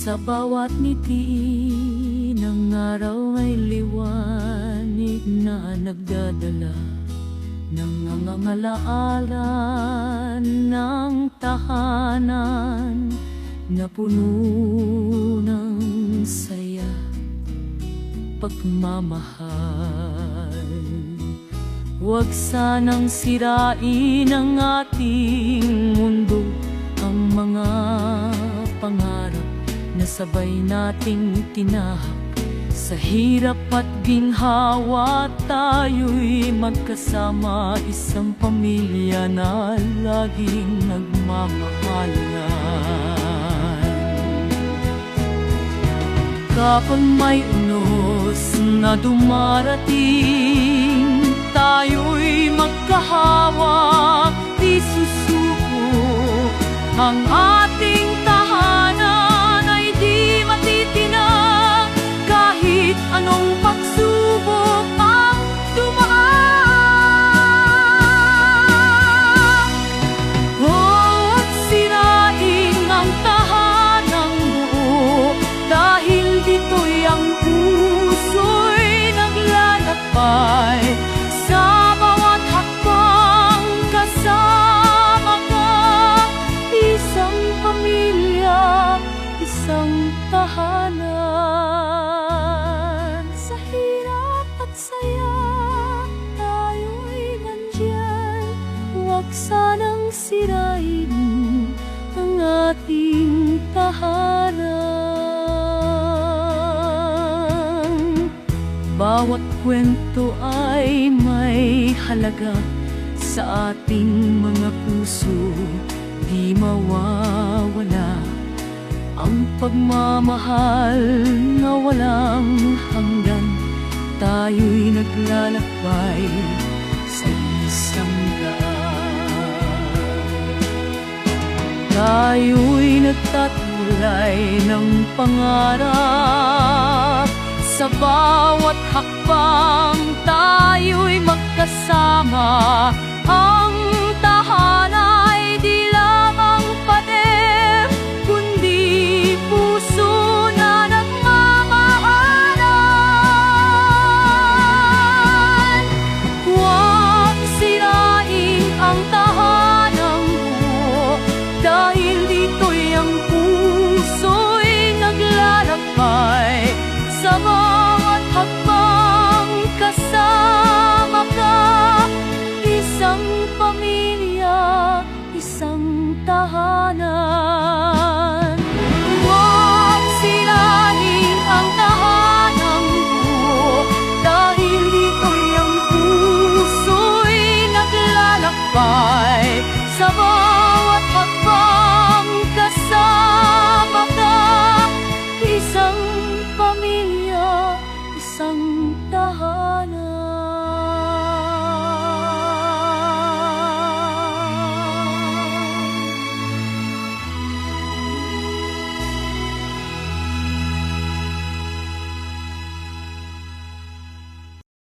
Sa bawat ngiti ng araw ay liwanag na nagdadala ng nangangalaala ng tahanan na puno ng saya, pagmamahal. Huwag sanang sirain ang ating mundo, ang mga pangarap na sabay nating tinahak. Sa hirap at ginhawa tayo'y magkasama, isang pamilya na laging nagmamahalan. Kapag may unos na dumarating, tayo'y magkahawak, di susuko. Ang ating tahanan ay di matitinag kahit anong pagsubok ang dumaan. Huwag sirain ang tahanang buo, dahil dito'y ang puso'y naglalakbay. Sa bawat hakbang kasama ka, isang pamilya, isang tahanan. Sa hirap at saya, tayo'y nandyan. Huwag sanang sirain ang ating tahanan. Bawat kwento ay may halaga sa ating mga puso, di mawawala ang pagmamahal na walang hanggan. Tayo'y naglalakbay sa isang daan. Tayo'y nagtatulay ng pangarap. Sa bawat hakbang tayo'y magkasama,